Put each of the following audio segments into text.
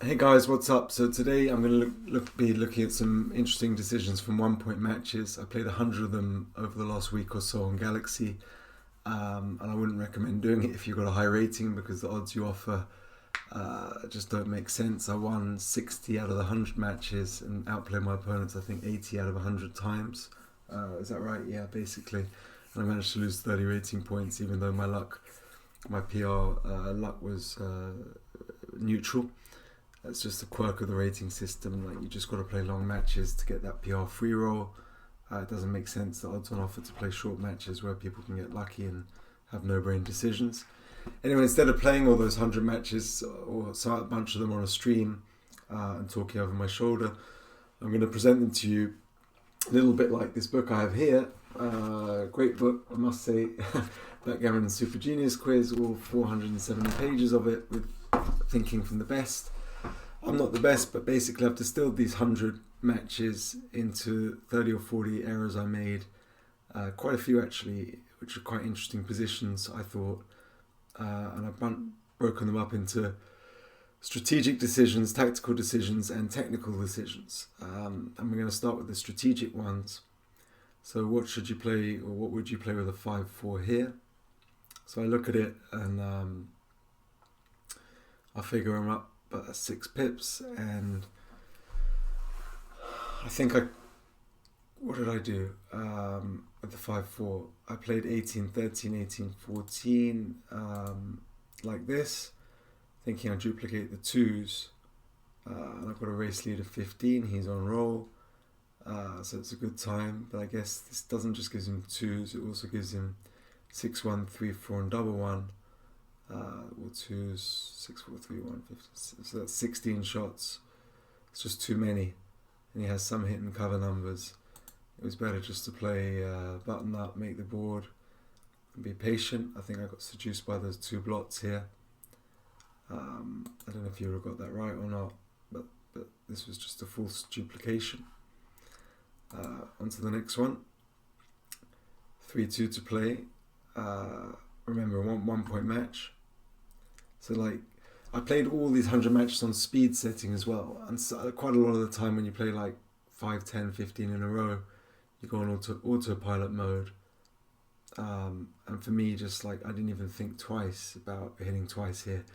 Hey guys, what's up? So today I'm going to be looking at some interesting decisions from 1 point matches. I played 100 of them over the last week or so on Galaxy, and I wouldn't recommend doing it if you've got a high rating because the odds you offer just don't make sense. I won 60 out of the 100 matches and outplayed my opponents I think 80 out of 100 times. Is that right? Yeah, basically. And I managed to lose 30 rating points even though my PR luck was neutral. That's just the quirk of the rating system. Like, you just got to play long matches to get that PR free roll. It doesn't make sense, the odds on offer, to play short matches where people can get lucky and have no-brain decisions. Anyway, instead of playing all those 100 matches or a bunch of them on a stream and talking over my shoulder, I'm going to present them to you a little bit like this book I have here. Great book, I must say. Backgammon Super Genius Quiz, all 470 pages of it with thinking from the best. I'm not the best, but basically I've distilled these 100 matches into 30 or 40 errors I made. Quite a few actually, which are quite interesting positions, I thought. And I've broken them up into strategic decisions, tactical decisions, and technical decisions. And we're going to start with the strategic ones. So what should you play, or what would you play with a 5-4 here? So I look at it and I figure them up at 6 pips, and I think what did I do with the 5-4? I played 18-13, 18-14 like this, thinking I'd duplicate the 2s, and I've got a race lead of 15, he's on roll, so it's a good time, but I guess this doesn't just give him 2s, it also gives him 6-1, 3-4 and double 1. Or 2s, 6-4, 3-1, 15. So that's 16 shots. It's just too many. And he has some hit and cover numbers. It was better just to play button up, make the board, and be patient. I think I got seduced by those 2 blots here. I don't know if you ever got that right or not, but this was just a false duplication. On to the next one. 3-2 to play. Remember, a 1 point match. So like, I played all these 100 matches on speed setting as well, and so quite a lot of the time when you play like 5, 10, 15 in a row, you go on autopilot mode. And for me, just like, I didn't even think twice about hitting twice here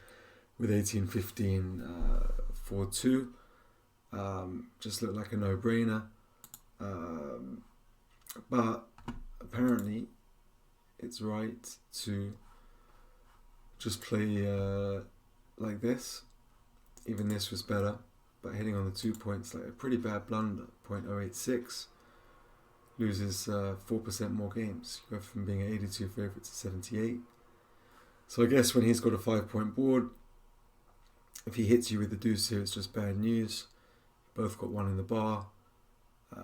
with 18-15 4-2. Just looked like a no-brainer. But apparently it's right to just play like this. Even this was better, but hitting on the 2 points, like a pretty bad blunder. 0.086 loses 4% more games. You go from being an 82 favourite to 78. So I guess when he's got a 5-point board, if he hits you with the deuce here, it's just bad news. Both got 1 in the bar.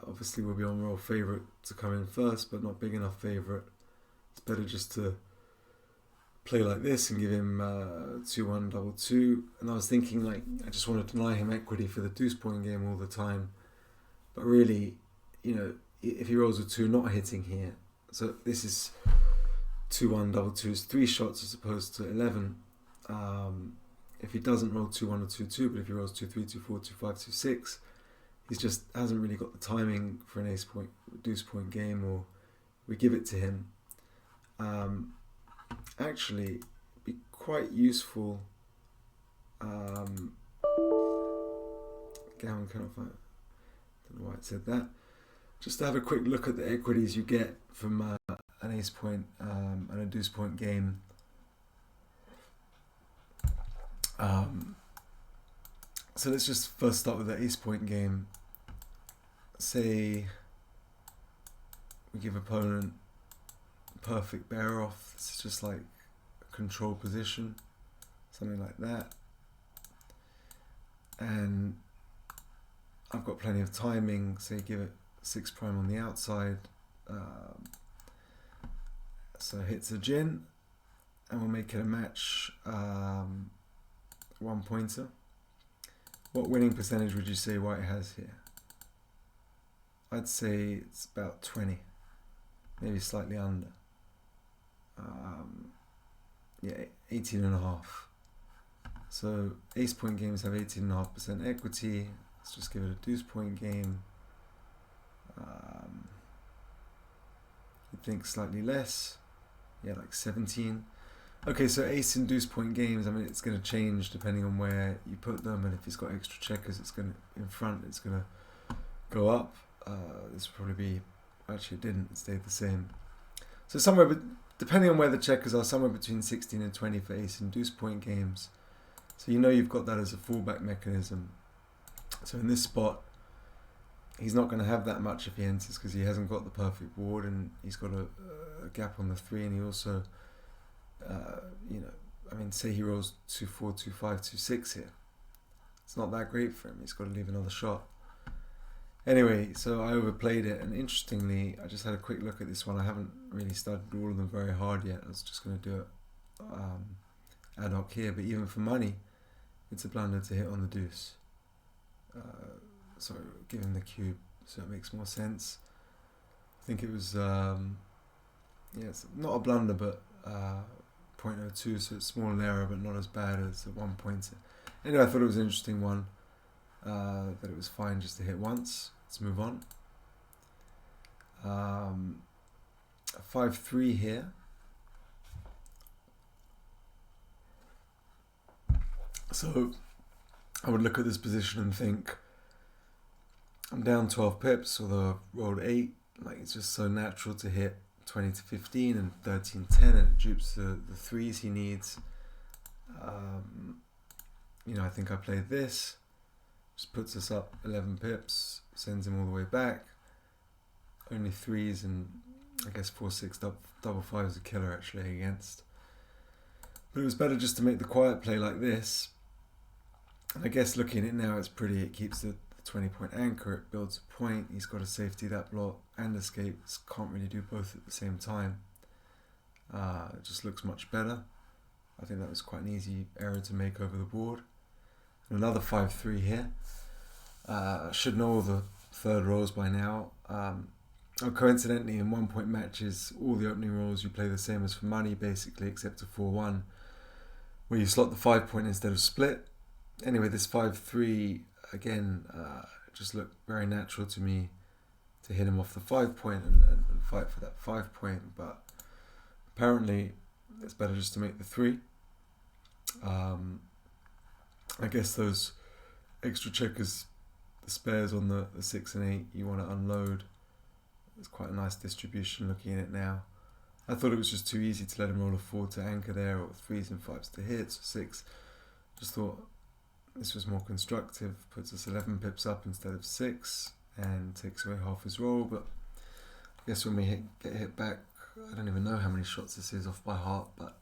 Obviously we'll be on roll favourite to come in first, but not big enough favourite. It's better just to play like this and give him 2-1 double 2. And I was thinking, like, I just want to deny him equity for the deuce point game all the time. But really, you know, if he rolls a 2 not hitting here, so this is 2-1 double 2 is 3 shots as opposed to 11. If he doesn't roll 2-1 or 2-2, but if he rolls 2-3, 2-4, 2-5, 2-6, he just hasn't really got the timing for an ace point, deuce point game, or we give it to him. Actually, be quite useful. Gammon cannot find. Don't know why it said that. Just to have a quick look at the equities you get from an ace point and a deuce point game. So let's just first start with the ace point game. Say we give opponent perfect bear off. This is just like a control position, something like that. And I've got plenty of timing, so you give it 6 prime on the outside. So hits a gin, and we'll make it a match 1 pointer. What winning percentage would you say white has here? I'd say it's about 20, maybe slightly under. Yeah, 18 and a half. So ace point games have 18.5% equity. Let's just give it a deuce point game. You'd think slightly less. Yeah, like 17. Okay, so ace and deuce point games, I mean, it's going to change depending on where you put them, and if it's got extra checkers, it's going to, in front, it's going to go up. This will probably be, actually it didn't, it stayed the same. So somewhere, depending on where the checkers are, somewhere between 16 and 20 for ace and deuce point games. So you know you've got that as a fallback mechanism. So in this spot, he's not going to have that much if he enters because he hasn't got the perfect board, and he's got a gap on the 3, and he also, you know, I mean, say he rolls 2-4, 2-5, 2-6 here. It's not that great for him. He's got to leave another shot. Anyway, so I overplayed it, and interestingly, I just had a quick look at this one. I haven't really studied all of them very hard yet. I was just going to do it ad hoc here, but even for money, it's a blunder to hit on the deuce. So give him the cube, so it makes more sense. I think it was, it's not a blunder, but 0.02, so it's small error, but not as bad as at 1 point. Anyway, I thought it was an interesting one, that it was fine just to hit once. Let's move on. 5-3 here. So I would look at this position and think, I'm down 12 pips, although I've rolled 8. Like, it's just so natural to hit 20 to 15 and 13, 10, and it dupes the 3s he needs. You know, I think I played this. Just puts us up 11 pips, sends him all the way back. Only 3s and I guess 4-6 double 5 is a killer actually against. But it was better just to make the quiet play like this. And I guess looking at it now, it's pretty. It keeps the 20-point anchor, it builds a point. He's got a safety that block and escapes. Can't really do both at the same time. It just looks much better. I think that was quite an easy error to make over the board. And another 5-3 here. Should know all the third rolls by now. Coincidentally, in 1 point matches, all the opening rolls you play the same as for money, basically, except a 4-1, where you slot the 5 point instead of split. Anyway, this 5-3, again, just looked very natural to me to hit him off the 5 point and fight for that 5 point, but apparently it's better just to make the 3. I guess those extra checkers, the spares on the 6 and 8, you want to unload. It's quite a nice distribution looking at it now. I thought it was just too easy to let him roll a 4 to anchor there, or 3s and 5s to hit, so 6. Just thought this was more constructive, puts us 11 pips up instead of 6, and takes away half his roll. But I guess when we get hit back, I don't even know how many shots this is off by heart, but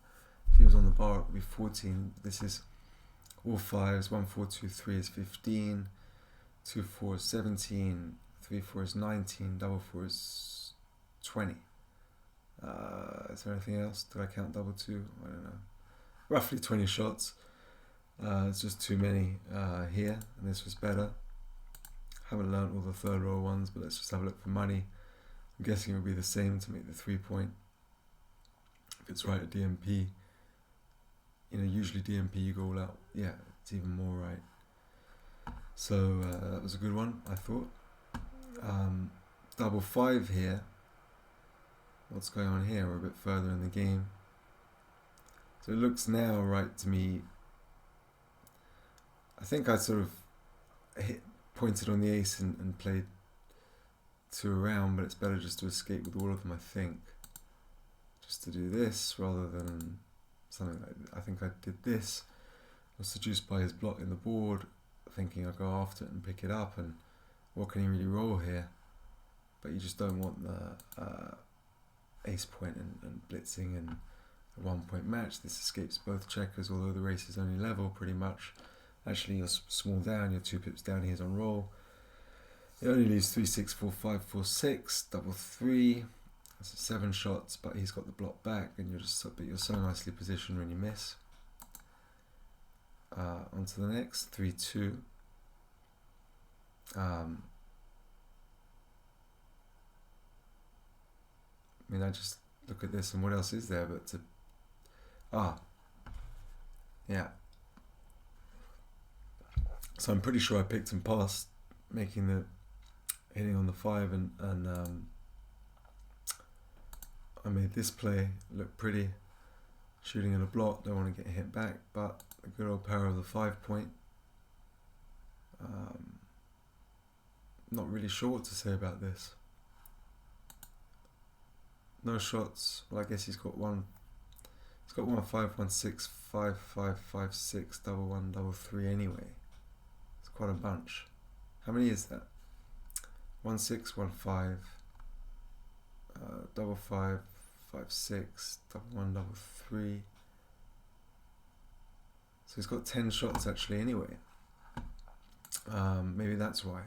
if he was on the bar it would be 14. This is all 5s, 1, 4, 2, 3 is 15, 2, 4 is 17, 3, 4 is 19, double 4 is 20. Is there anything else? Did I count double 2? I don't know. Roughly 20 shots. It's just too many here, and this was better. Haven't learnt all the third roll ones, but let's just have a look for money. I'm guessing it would be the same to make the 3 point. If it's right at DMP, you know, usually DMP you go all out. Yeah, it's even more right. So that was a good one, I thought. Double 5 here. What's going on here? We're a bit further in the game. So it looks now right to me. I think I sort of pointed on the ace and played 2 around, but it's better just to escape with all of them, I think. Just to do this rather than something like that. I think I did this. I was seduced by his block in the board, thinking I'd go after it and pick it up, and what can he really roll here? But you just don't want the ace point and blitzing and a 1 point match. This escapes both checkers, although the race is only level pretty much. Actually, you're small down, you're 2 pips down, he's on roll. It only leaves 3, 6, 4, 5, 4, 6, double 3. That's 7 shots, but he's got the block back, and you're so nicely positioned when you miss. On to the next, 3-2. I mean, I just look at this, and what else is there but to... yeah. So I'm pretty sure I picked him past, making the hitting on the 5, and I made this play look pretty, shooting in a block. Don't want to get hit back, but the good old power of the 5 point. Not really sure what to say about this. No shots. Well, I guess he's got one. He's got 1 5 1 6 5 5 5 6 double 1 double 3 anyway. It's quite a bunch. How many is that? 1 6 1 5 double 5 5 6 double 1 double 3. So he's got 10 shots actually anyway. Maybe that's why.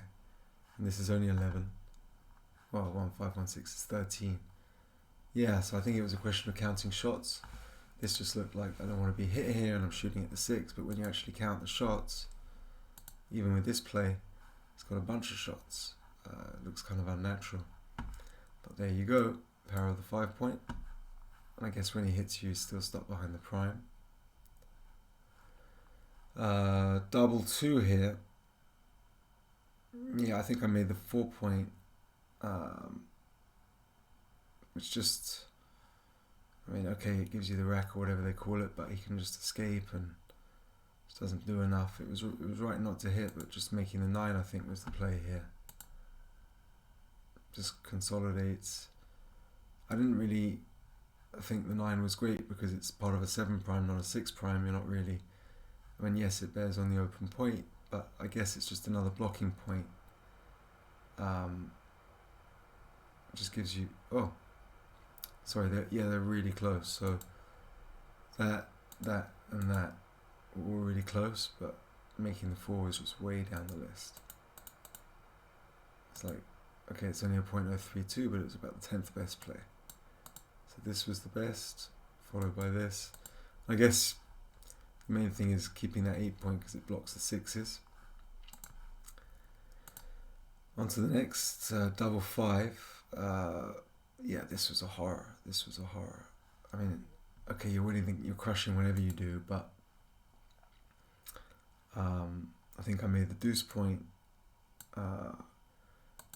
And this is only 11. Well, 1 5 1 6 is 13. Yeah, so I think it was a question of counting shots. This just looked like I don't want to be hit here and I'm shooting at the 6, but when you actually count the shots, even with this play, it's got a bunch of shots. It looks kind of unnatural. But there you go, power of the 5 point. And I guess when he hits you, he's still stuck behind the prime. Double 2 here. Yeah, I think I made the 4 point. Which just, I mean, okay, it gives you the rack or whatever they call it, but he can just escape and just doesn't do enough. It was right not to hit, but just making the 9, I think, was the play here. Just consolidates. I didn't really think the 9 was great because it's part of a 7 prime, not a 6 prime. You're not really, I mean, yes, it bears on the open point, but I guess it's just another blocking point. It just gives you, oh, sorry, they're really close. So that and that were really close, but making the 4 was just way down the list. It's like, okay, it's only a .032, but it was about the 10th best play. So this was the best, followed by this. I guess the main thing is keeping that 8 point because it blocks the 6s. On to the next, double 5. Yeah, this was a horror. This was a horror. I mean, okay, you're crushing whatever you do, but I think I made the deuce point,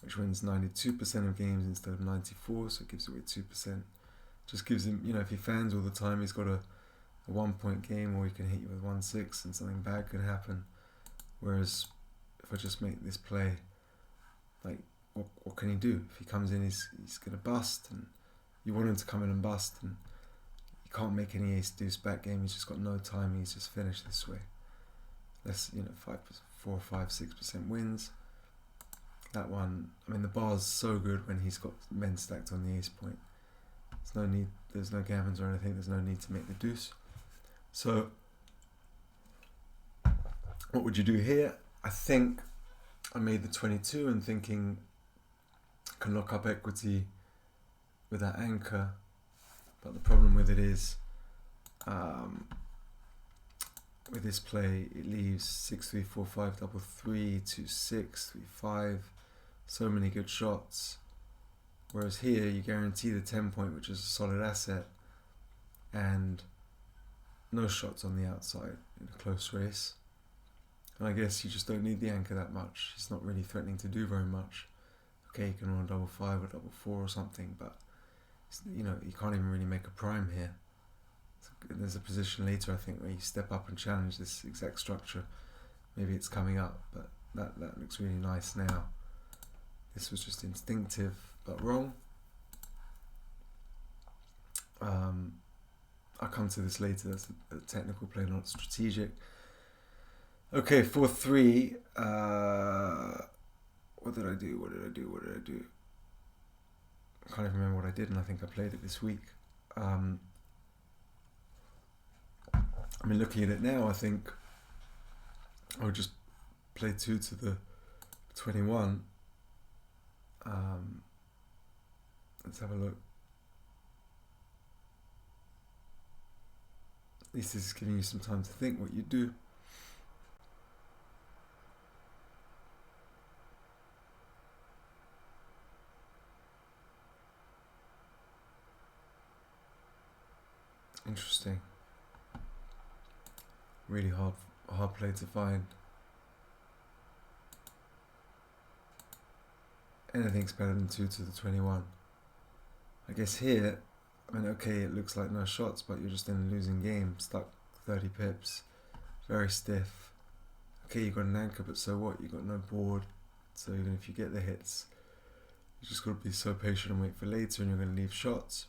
which wins 92% of games instead of 94, so it gives away 2%. Just gives him, if he fans all the time, he's got a 1 point game, or he can hit you with 1 6 and something bad could happen. Whereas if I just make this play, like, what can he do? If he comes in, he's going to bust, and you want him to come in and bust, and you can't make any ace deuce back game. He's just got no time. He's just finished this way. Less, 4, 5, 6% wins. That one, I mean, the bar's so good when he's got men stacked on the ace point. There's no gammons or anything. There's no need to make the deuce. So, what would you do here? I think I made the 22 and thinking I can lock up equity with that anchor, but the problem with it is with this play it leaves 6 3 4 5 double 3 2 6 3 5, so many good shots, whereas here you guarantee the 10 point, which is a solid asset, and no shots on the outside in a close race. And I guess you just don't need the anchor that much. He's not really threatening to do very much. Okay, you can run double 5 or double 4 or something, but you can't even really make a prime here. There's a position later, I think, where you step up and challenge this exact structure. Maybe it's coming up, but that looks really nice now. This was just instinctive, but wrong. I'll come to this later. That's a technical play, not strategic. Okay, 4-3. What did I do? I can't even remember what I did, and I think I played it this week. I mean, looking at it now, I think I would just play 2 to the 21. Let's have a look. At least this is giving you some time to think what you do. Interesting. Really hard play to find. anything's better than 2 to the 21. I guess here, I mean, okay, it looks like no shots, but you're just in a losing game, stuck 30 pips, very stiff. Okay, you got an anchor, but so what? You got no board, so even if you get the hits, you just got to be so patient and wait for later, and you're going to leave shots.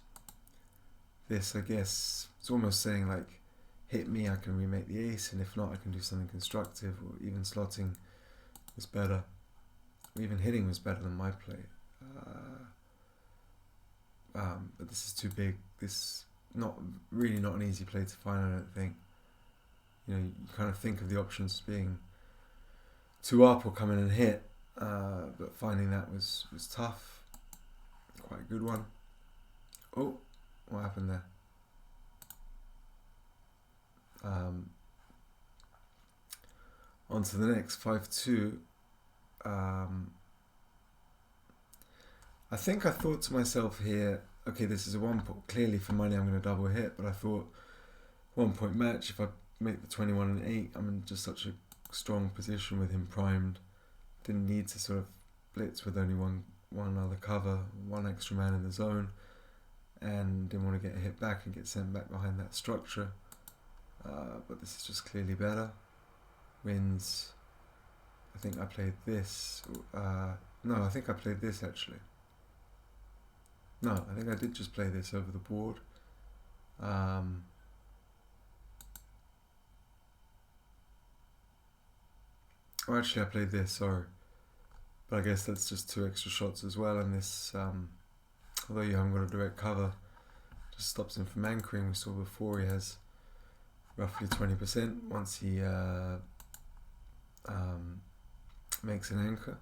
This, I guess, it's almost saying like, hit me, I can remake the ace, and if not, I can do something constructive, or even slotting was better. Even hitting was better than my play. But this is too big. This not an easy play to find, I don't think. You know, you kind of think of the options as being 2 up or come in and hit, but finding that was tough. Quite a good one. Oh, what happened there? On to the next, 5-2. I think I thought to myself here, okay, this is a 1 point. Clearly for money I'm going to double hit, but I thought 1 point match, if I make the 21 and 8, I'm in just such a strong position with him primed. Didn't need to sort of blitz with only one other cover, one extra man in the zone, and didn't want to get a hit back and get sent back behind that structure. But this is just clearly better. Wins. I think I played this. No, I think I played this actually. No, I think I did just play this over the board. Oh, actually I played this, sorry. But I guess that's just 2 extra shots as well, and this, although you haven't got a direct cover, just stops him from anchoring. We saw before he has roughly 20% once he makes an anchor.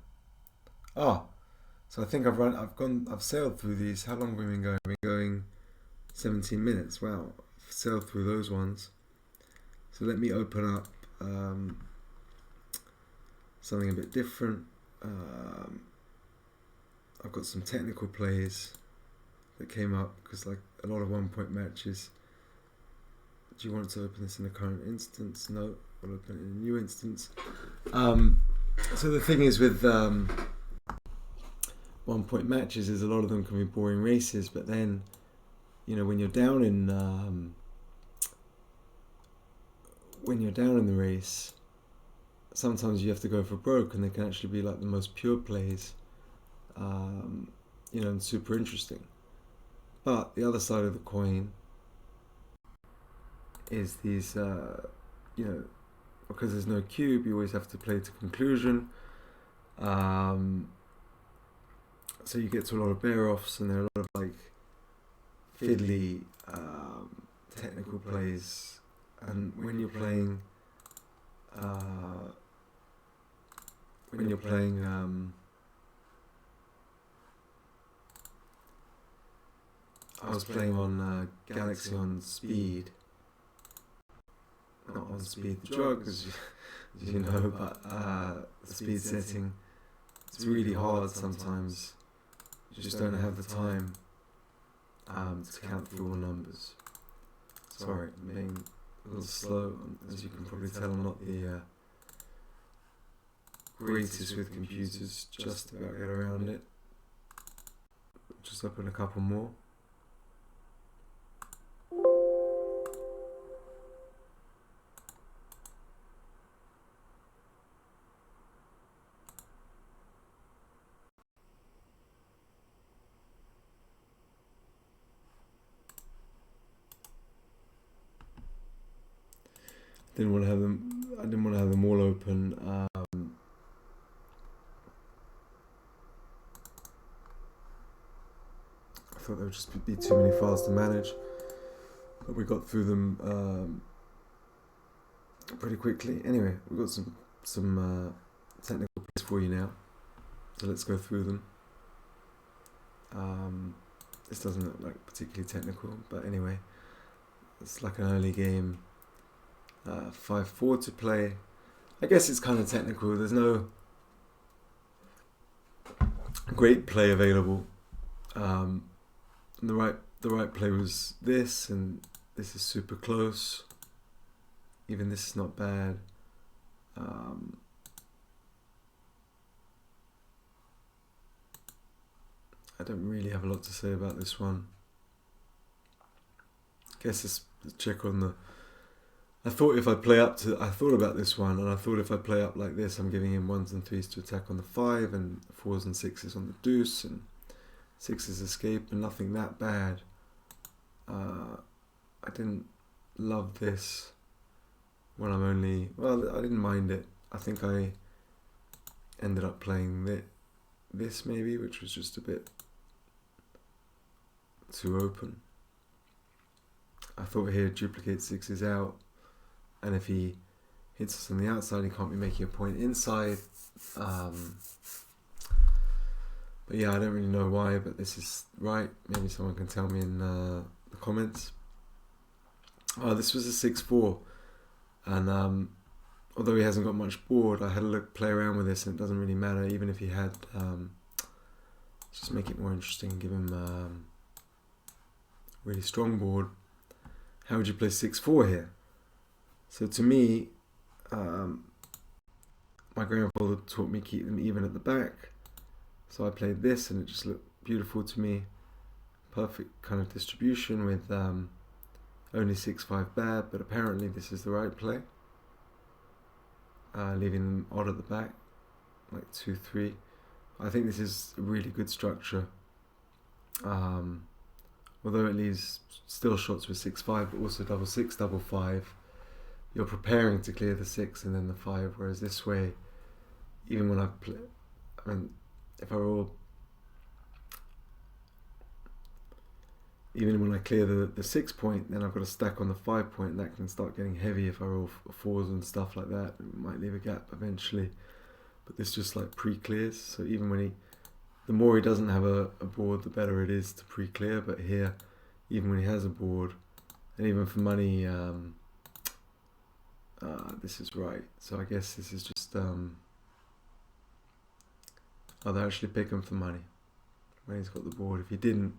So I think I've sailed through these. How long have we been going? We've been going 17 minutes. Wow, I've sailed through those ones. So let me open up something a bit different. I've got some technical plays that came up because like a lot of 1 point matches. Do you want to open this in the current instance? No, I'll open it in a new instance. So the thing is with 1 point matches is a lot of them can be boring races, but then, you know, when you're down in the race, sometimes you have to go for broke, and they can actually be like the most pure plays, you know, and super interesting. But the other side of the coin is these, you know, because there's no cube, you always have to play to conclusion. So you get to a lot of bear-offs, and there are a lot of like fiddly technical plays. And when you're playing, I was playing on Galaxy on speed, not on speed the drug, as you know, but the speed setting. It's really hard sometimes. You just don't have the time to count through all the numbers. Sorry, I'm being a little slow. As you can probably tell, I'm not the greatest with computers, just about get around it. Just open a couple more. I didn't want to have them all open. I thought there would just be too many files to manage, but we got through them pretty quickly. Anyway, we've got some technical plays for you now, so let's go through them. This doesn't look like particularly technical, but anyway, it's like an early game. 5-4 to play. I guess it's kind of technical. There's no great play available. The right play was this, and this is super close. Even this is not bad. don't really have a lot to say about this one. Guess it's the check on the... I thought about this one, and I thought if I play up like this, I'm giving him 1s and 3s to attack on the 5, and 4s and 6s on the deuce, and 6s escape, and nothing that bad. I didn't love this when I'm only... Well, I didn't mind it. I think I ended up playing this maybe, which was just a bit too open. I thought here duplicate 6s out, and if he hits us on the outside, he can't be making a point inside. But yeah, I don't really know why, but this is right. Maybe someone can tell me in the comments. Oh, this was a 6-4, and although he hasn't got much board, I had a play around with this, and it doesn't really matter, even if he had... just make it more interesting, give him a really strong board. How would you play 6-4 here? So to me, my grandfather taught me keep them even at the back. So I played this, and it just looked beautiful to me. Perfect kind of distribution with only 6-5 bad, but apparently this is the right play. Leaving them odd at the back, like 2-3. I think this is a really good structure. Although it leaves still shots with 6-5, but also double 6, double 5. You're preparing to clear the 6 and then the 5, whereas this way, even when I play, I mean, if I roll, even when I clear the 6 point, then I've got a stack on the 5 point, and that can start getting heavy if I roll 4s and stuff like that. It might leave a gap eventually, but this just like pre-clears, so even when the more he doesn't have a board, the better it is to pre-clear. But here, even when he has a board, and even for money, this is right. So I guess this is just, they'll actually pick him for money when he's got the board. If he didn't,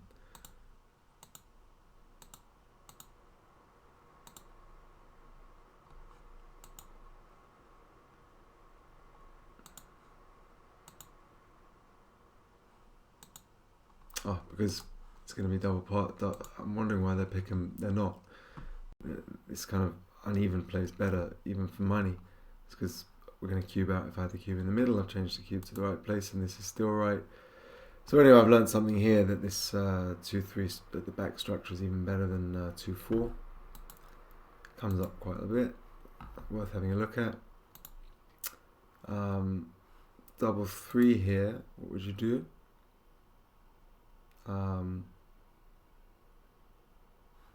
because it's going to be double part. I'm wondering why they pick him. They're not. This kind of uneven plays better, even for money. It's because we're going to cube out. If I had the cube in the middle, I've changed the cube to the right place, and this is still right. So anyway, I've learned something here, that this 2-3 at the back structure is even better than 2-4. Comes up quite a bit. Worth having a look at. Double 3 here. What would you do?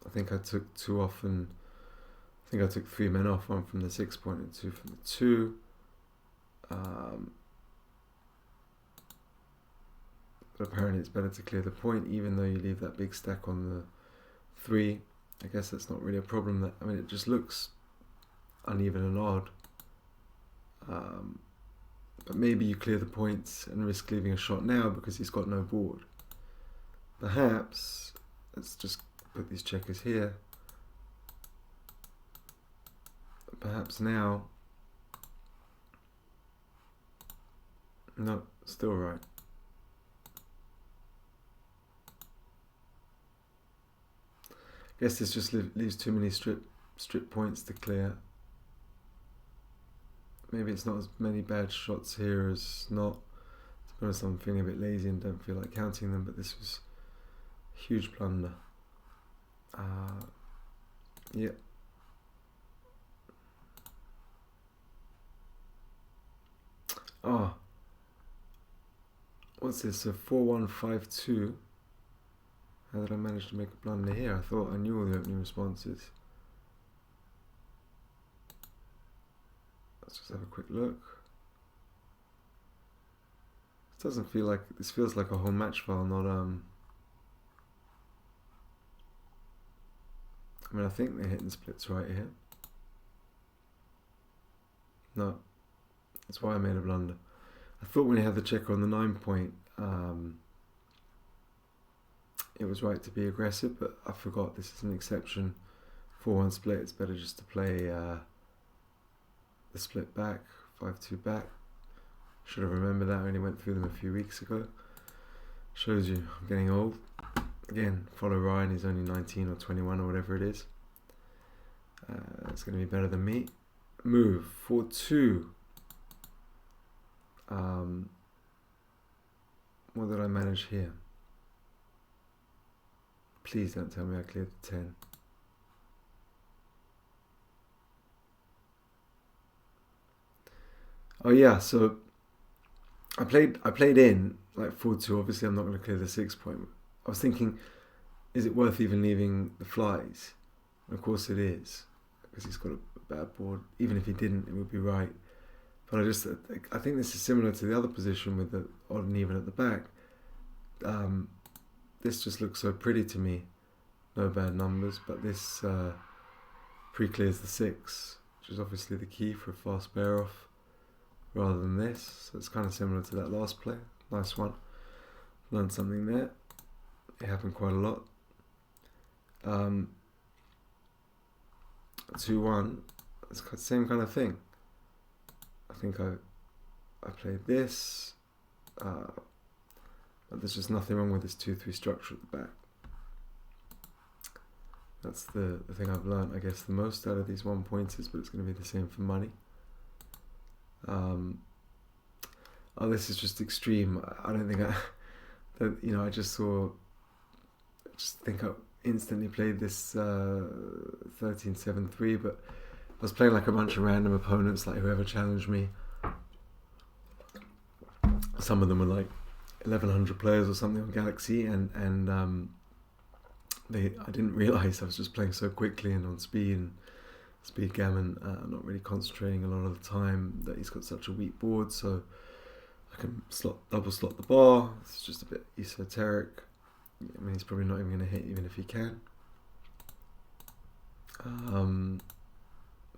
I think I took 2 off, and I think I took 3 men off, 1 from the 6 point and 2 from the 2. But apparently it's better to clear the point, even though you leave that big stack on the 3. I guess that's not really a problem. I mean, it just looks uneven and odd. But maybe you clear the points and risk leaving a shot now because he's got no board. Perhaps, let's just put these checkers here. Perhaps now, no, still right. Guess this just leaves too many strip points to clear. Maybe it's not as many bad shots here as not. To be honest, I'm feeling a bit lazy and don't feel like counting them, but this was a huge blunder. Yeah. Oh. What's this? A 4-1-5-2. How did I manage to make a blunder here? I thought I knew all the opening responses. Let's just have a quick look. This doesn't feel like, this feels like a whole match file, not I mean, I think the hitting split's right here. No, that's why I made a blunder. I thought when he had the checker on the 9 point, it was right to be aggressive, but I forgot this is an exception. 4-1 split, it's better just to play the split back, 5-2 back. Should have remembered that, I only went through them a few weeks ago. Shows you I'm getting old. Again, follow Ryan, he's only 19 or 21 or whatever it is. It's going to be better than me. Move, 4-2. What did I manage here? Please don't tell me I cleared the 10. Oh yeah, so I played in like 4-2. Obviously, I'm not going to clear the 6 point. I was thinking, is it worth even leaving the flies? And of course it is, because he's got a bad board. Even if he didn't, it would be right. But I think this is similar to the other position with the odd and even at the back. This just looks so pretty to me. No bad numbers, but this pre-clears the 6, which is obviously the key for a fast bear off, rather than this. So it's kind of similar to that last play. Nice one. Learned something there. It happened quite a lot. 2-1. It's the same kind of thing. I think I played this. But there's just nothing wrong with this 2-3 structure at the back. That's the thing I've learned, I guess, the most out of these 1 pointers, but it's going to be the same for money. Oh, this is just extreme. I don't think I just think I instantly played this 13-7-3, but I was playing like a bunch of random opponents, like whoever challenged me. Some of them were like 1,100 players or something on Galaxy, and I didn't realise I was just playing so quickly and on speed and speed gammon, not really concentrating a lot of the time, that he's got such a weak board. So I can double slot the bar. It's just a bit esoteric. I mean, he's probably not even going to hit even if he can.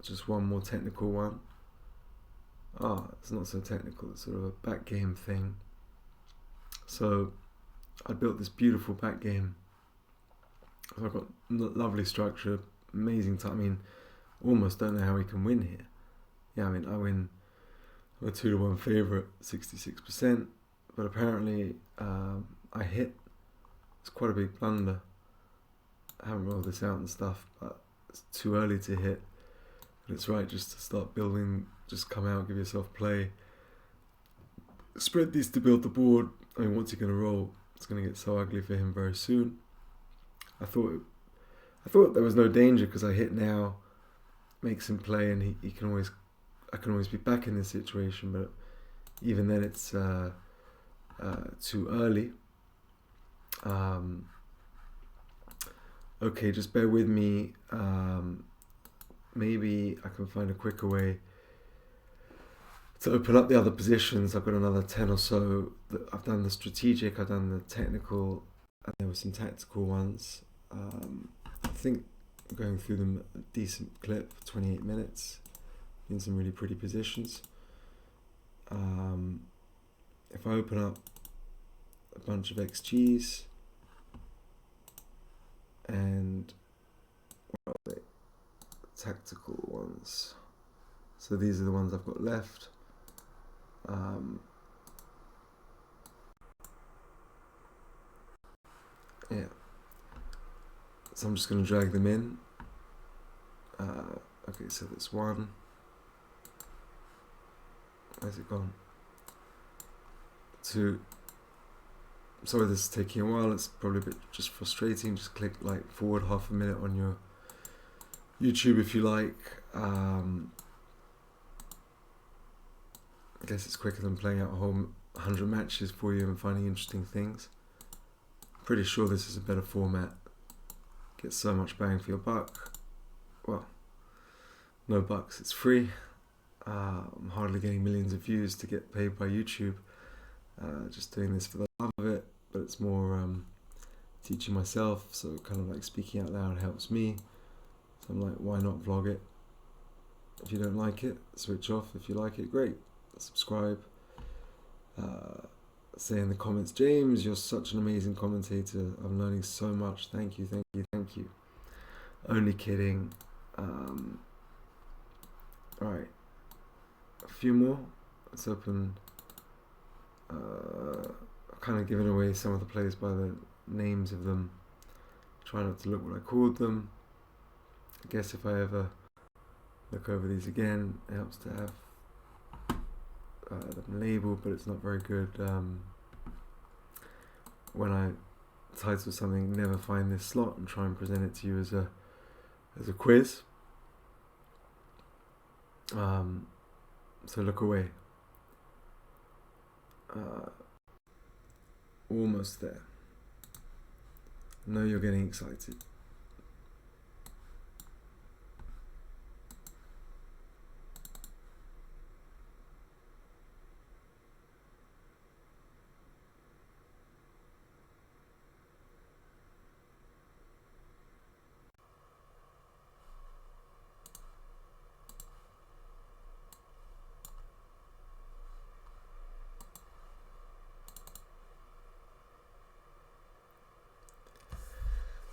Just one more technical one. It's not so technical. It's sort of a back game thing. So I built this beautiful back game. So I've got lovely structure, amazing time. I mean, almost don't know how we can win here. Yeah, I mean, I win. I'm a 2-1 favourite, 66%. But apparently, I hit. It's quite a big blunder. I haven't rolled this out and stuff, but it's too early to hit. But it's right just to start building. Just come out, give yourself play. Spread these to build the board. I mean, what's he going to roll? It's going to get so ugly for him very soon. I thought there was no danger because I hit now, makes him play, and I can always be back in this situation. But even then, it's too early. Okay, just bear with me. Maybe I can find a quicker way to open up the other positions. I've got another 10 or so. I've done the strategic, I've done the technical, and there were some tactical ones. I think I'm going through them at a decent clip, 28 minutes, in some really pretty positions. If I open up a bunch of XGs, and what are they? Tactical ones. So these are the ones I've got left. Yeah. So I'm just going to drag them in. Okay, so that's one. Where's it gone? Two. Sorry, this is taking a while. It's probably a bit just frustrating. Just click like forward half a minute on your YouTube if you like. I guess it's quicker than playing out a whole 100 matches for you and finding interesting things. Pretty sure this is a better format. Get so much bang for your buck. Well, no bucks, it's free. I'm hardly getting millions of views to get paid by YouTube. Just doing this for the love of it, but it's more teaching myself, so kind of like speaking out loud helps me. So I'm like, why not vlog it? If you don't like it, switch off. If you like it, great. Subscribe. Say in the comments, James, you're such an amazing commentator. I'm learning so much. Thank you, thank you, thank you. Only kidding. Alright. A few more. Let's open I've kind of given away some of the players by the names of them. Try not to look what I called them. I guess if I ever look over these again, it helps to have them labeled, but it's not very good when I title something "Never Find This Slot" and try and present it to you as a quiz. So look away. Almost there. I know you're getting excited.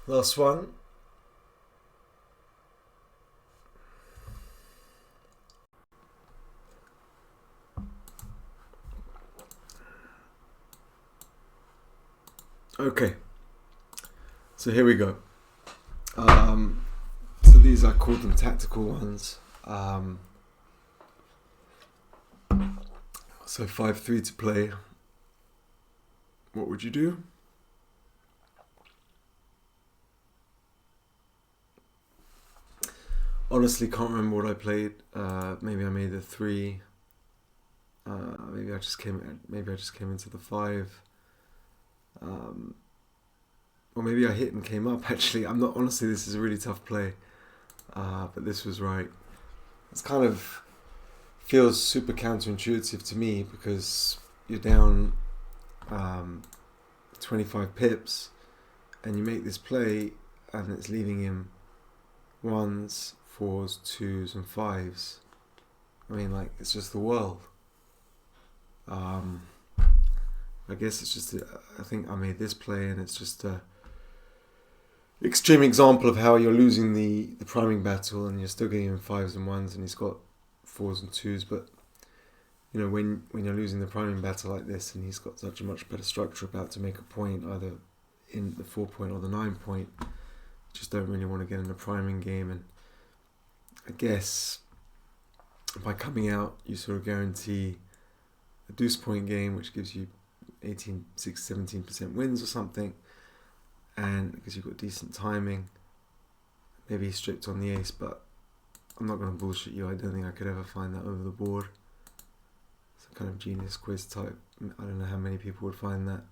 Last one. Okay, so here we go. So these, I called them tactical ones. So 5-3 to play. What would you do? Honestly, can't remember what I played. Maybe I made a 3. Maybe I just came into the 5. Or maybe I hit and came up. Actually, I'm not. Honestly, this is a really tough play, but this was right. It's kind of feels super counterintuitive to me because you're down 25 pips, and you make this play, and it's leaving him 1s, 4s, 2s, and 5s. I mean, like, it's just the world. I guess it's just, I think I made this play, and it's just a extreme example of how you're losing the priming battle, and you're still getting him 5s and 1s, and he's got 4s and 2s. But you know, when you're losing the priming battle like this, and he's got such a much better structure about to make a point, either in the 4 point or the 9 point, you just don't really want to get in a priming game. And I guess by coming out, you sort of guarantee a deuce point game, which gives you 17% wins or something, and because you've got decent timing. Maybe he's stripped on the ace, but I'm not going to bullshit you. I don't think I could ever find that over the board. It's a kind of genius quiz type. I don't know how many people would find that.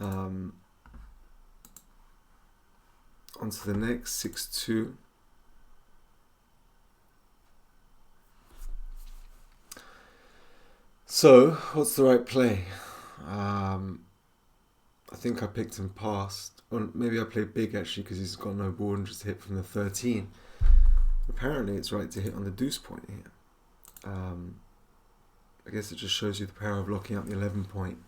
On to the next, 6-2. So, what's the right play? I think I picked him past. Or maybe I played big actually because he's got no board and just hit from the 13. Apparently it's right to hit on the deuce point here. I guess it just shows you the power of locking up the 11 point.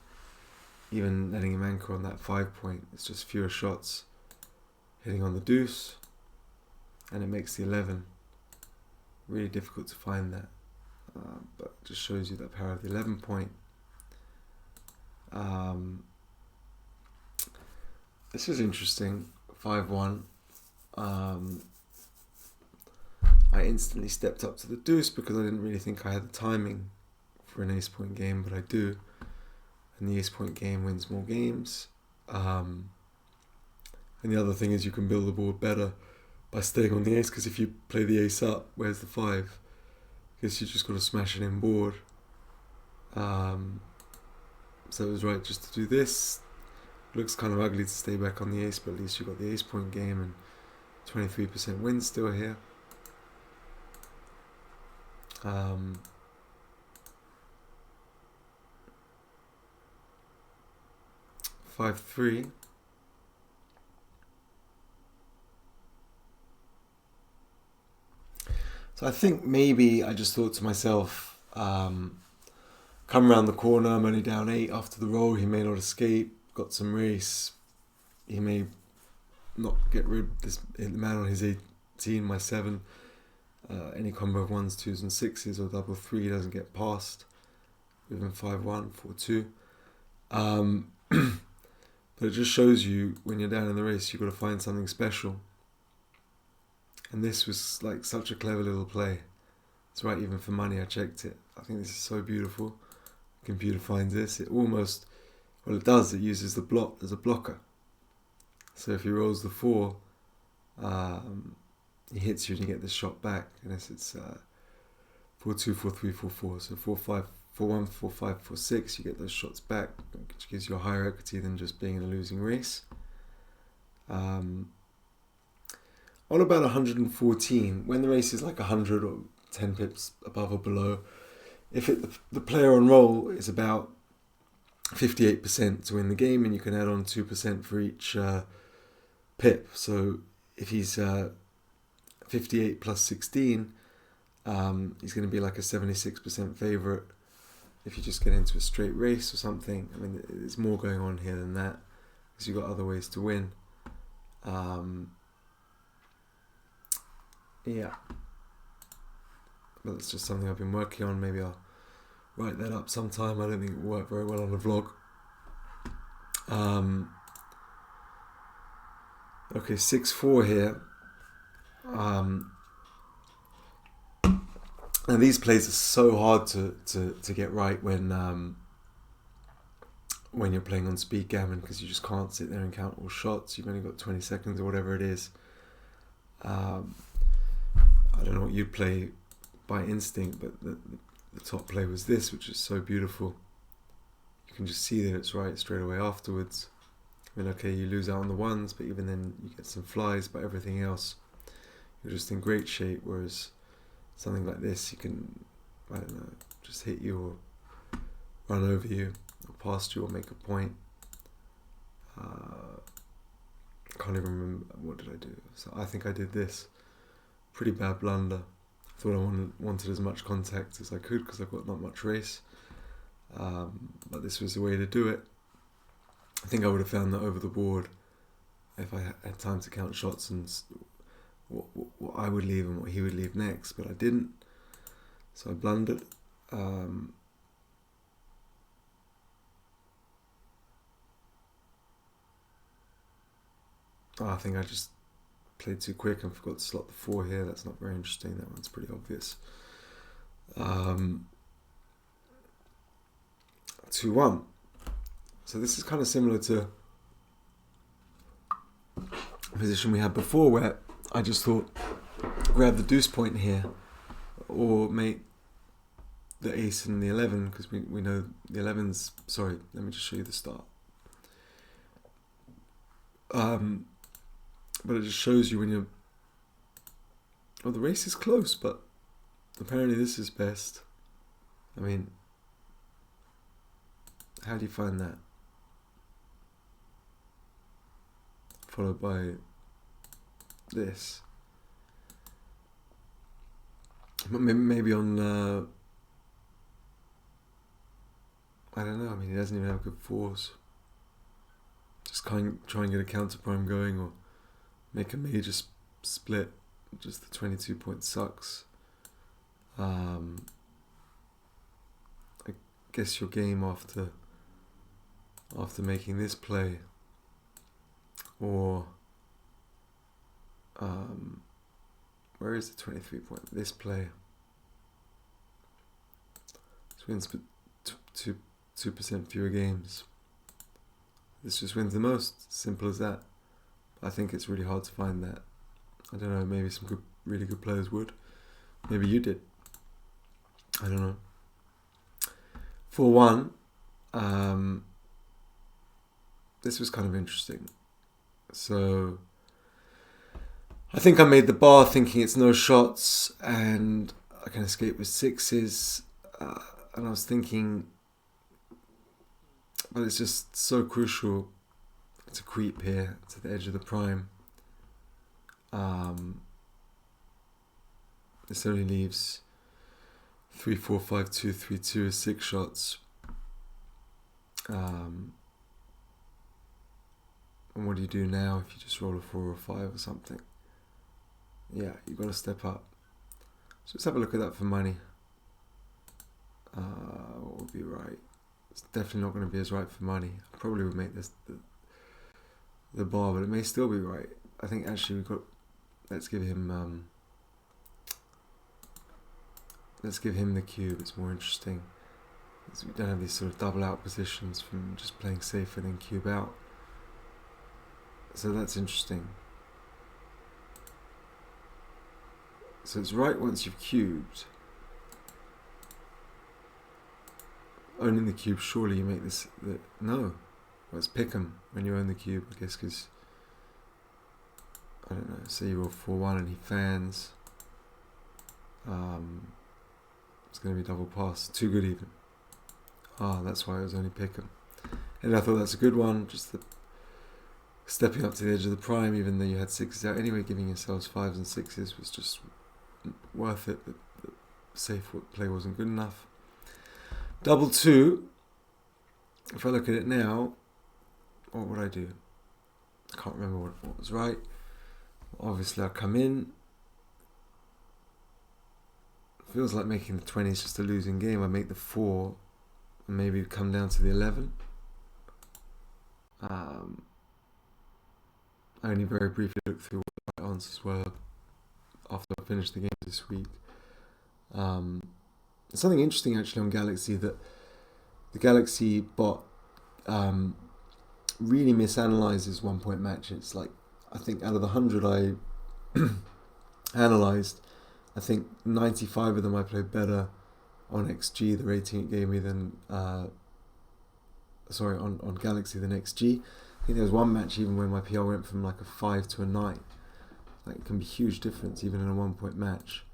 Even letting him anchor on that 5 point. It's just fewer shots hitting on the deuce. And it makes the 11. Really difficult to find that. But it just shows you the power of the 11 point. This is interesting. 5-1. I instantly stepped up to the deuce because I didn't really think I had the timing for an ace point game, but I do. And the ace point game wins more games. And the other thing is you can build the board better by staying on the ace, because if you play the ace up, where's the 5? Because you just got to smash it in board. So it was right just to do this. Looks kind of ugly to stay back on the ace, but at least you got the ace point game and 23% win still here. 5-3. So I think maybe I just thought to myself, come around the corner, I'm only down 8 after the roll, he may not escape, got some race, he may not get rid of this man on his 18, my 7, any combo of 1s, 2s and 6s or double 3 doesn't get past, with him 5-1, 4-2. But it just shows you when you're down in the race, you've got to find something special. And this was like such a clever little play. It's right even for money. I checked it. I think this is so beautiful. Computer finds this. It almost, well, it does. It uses the block as a blocker. So if he rolls the 4, he hits you and you get this shot back. Unless it's 4-2, 4-3, 4-4. So 4-5, 4-1, 4-5, 4-6. You get those shots back, which gives you a higher equity than just being in a losing race. On about 114, when the race is like 100 or 10 pips above or below, if the player on roll is about 58% to win the game, and you can add on 2% for each pip. So if he's 58 plus 16, he's going to be like a 76% favourite if you just get into a straight race or something. I mean, there's more going on here than that, because you've got other ways to win. Yeah. But it's just something I've been working on. Maybe I'll write that up sometime. I don't think it will work very well on a vlog. Okay, 6-4 here. And these plays are so hard to get right when you're playing on speed gammon, because you just can't sit there and count all shots. You've only got 20 seconds or whatever it is. I don't know what you'd play by instinct, but the top play was this, which is so beautiful. You can just see that it's right straight away afterwards. I mean, okay, you lose out on the ones, but even then you get some flies, but everything else, you're just in great shape. Whereas something like this, you can, I don't know, just hit you or run over you or past you or make a point. Can't even remember, what did I do? So I think I did this. Pretty bad blunder. Thought I wanted as much contact as I could because I've got not much race. But this was the way to do it. I think I would have found that over the board if I had time to count shots and what I would leave and what he would leave next, but I didn't. So I blundered. I think I just played too quick and forgot to slot the 4 here. That's not very interesting. That one's pretty obvious. 2-1. So this is kind of similar to a position we had before, where I just thought grab the deuce point here or make the ace and the 11, because we know the 11's, sorry, let me just show you the start. But it just shows you when you're, well, the race is close, but apparently this is best. I mean, how do you find that? Followed by this. Maybe on, I don't know, I mean, he doesn't even have good 4s. Just try and get a counter prime going, or make a major split. Just the 22 point sucks. I guess your game after making this play, or where is the 23 point? This play. This wins 2% fewer games. This just wins the most. Simple as that. I think it's really hard to find that. I don't know, maybe some really good players would. Maybe you did. I don't know. 4-1. This was kind of interesting. So I think I made the bar thinking it's no shots and I can escape with 6s. And I was thinking, but it's just so crucial to creep here to the edge of the prime. This only leaves 3, 4, 5, 2, 3, 2 as 6 shots. And what do you do now if you just roll a 4 or 5 or something? Yeah, you've got to step up. So let's have a look at that for money. What would be right? it's definitely not going to be as right for money. I probably would make this the bar, but it may still be right. I think actually we've got. Let's give him the cube. It's more interesting. So we don't have these sort of double out positions from just playing safer than cube out. So that's interesting. So it's right once you've cubed. Owning the cube, surely you make this. No. Well, it's pick 'em when you own the cube, I guess, because I don't know. Say you roll 4-1 and he fans. It's going to be double pass. Too good even. That's why I was only pick 'em. And I thought that's a good one. Just the stepping up to the edge of the prime, even though you had 6s out anyway, giving yourselves 5s and 6s was just worth it. The safe play wasn't good enough. Double 2. If I look at it now, what would I do? I can't remember what was right. Obviously, I come in. Feels like making the 20 is just a losing game. I make the 4 and maybe come down to the 11. I only very briefly looked through what the right answers were after I finished the game this week. Something interesting actually on Galaxy, that the Galaxy bot really misanalyzes 1 point matches. Like, I think out of the 100 I analysed, I think 95 of them I played better on XG, the rating it gave me, than on Galaxy than XG. I think there was one match even where my PR went from like a 5 to a 9. Like, it can be a huge difference even in a 1 point match.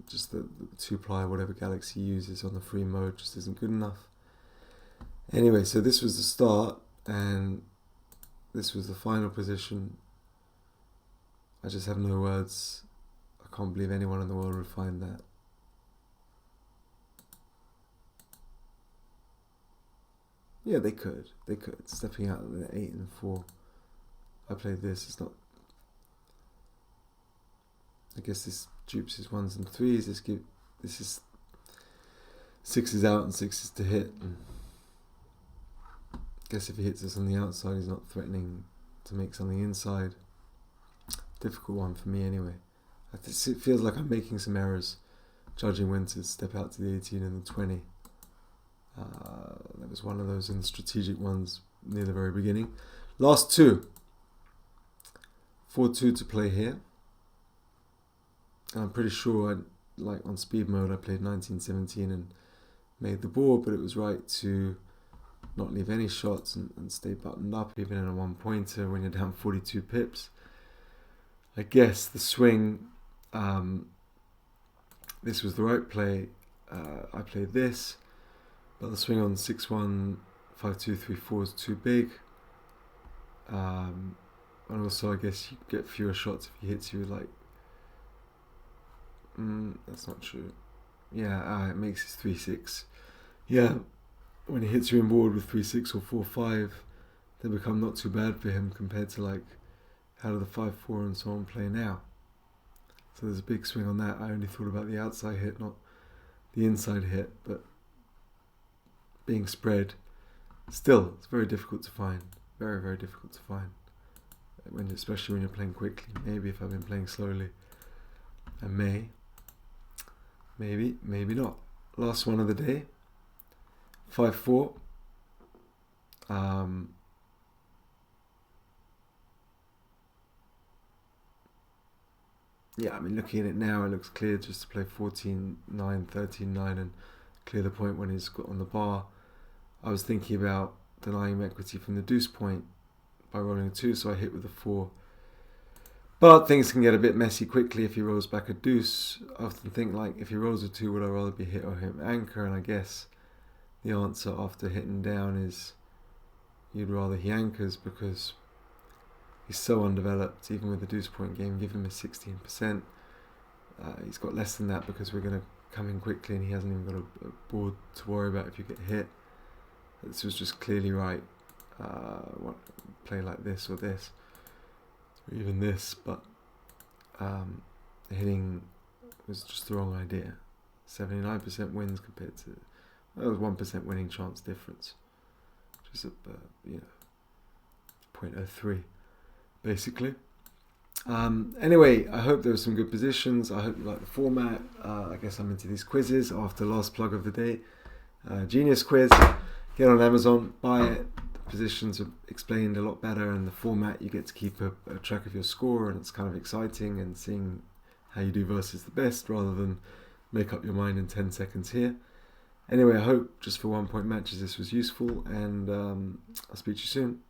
Just the 2-ply, whatever Galaxy uses on the free mode, just isn't good enough. Anyway, so this was the start and this was the final position. I just have no words. I can't believe anyone in the world would find that. Yeah, they could. Stepping out of the 8 and 4. I played this. It's not. I guess this dupes his 1s and 3s. This is 6s out and 6s to hit. And I guess if he hits us on the outside, he's not threatening to make something inside. Difficult one for me anyway. It feels like I'm making some errors judging when to step out to the 18 and the 20. That was one of those in the strategic ones near the very beginning. Last 2. 4-2 to play here. And I'm pretty sure, like on speed mode, I played 19-17 and made the board, but it was right to not leave any shots and stay buttoned up, even in a 1-pointer when you're down 42 pips. I guess the swing, this was the right play. I played this, but the swing on 6-1, 5-2, 3-4 is too big. And also, I guess you get fewer shots if he hits you like. That's not true. Yeah, it makes it 3-6. Yeah, when he hits you in board with 3-6 or 4-5, they become not too bad for him compared to like how do the 5-4 and so on play now. So there's a big swing on that. I only thought about the outside hit, not the inside hit, but being spread, still, it's very difficult to find. Very, very difficult to find. Especially when you're playing quickly. Maybe if I've been playing slowly, I may. Maybe, maybe not. Last one of the day. 5-4. Yeah, I mean, looking at it now, it looks clear just to play 14-9, 13-9 and clear the point when he's got on the bar. I was thinking about denying him equity from the deuce point by rolling a 2, so I hit with a 4. But things can get a bit messy quickly if he rolls back a deuce. I often think, like, if he rolls a 2, would I rather be hit or hit anchor? And I guess the answer after hitting down is you'd rather he anchors, because he's so undeveloped. Even with the deuce point game, give him a 16%. He's got less than that because we're going to come in quickly and he hasn't even got a board to worry about if you get hit. This was just clearly right. Play like this or this, or even this, but hitting was just the wrong idea. 79% wins compared to That was 1% winning chance difference, which is a 0.03 basically. Anyway, I hope there were some good positions. I hope you like the format. I guess I'm into these quizzes after last plug of the day. Genius quiz. Get on Amazon, buy it. The positions are explained a lot better, and the format, you get to keep a track of your score, and it's kind of exciting and seeing how you do versus the best rather than make up your mind in 10 seconds here. Anyway, I hope just for 1 point matches this was useful, and I'll speak to you soon.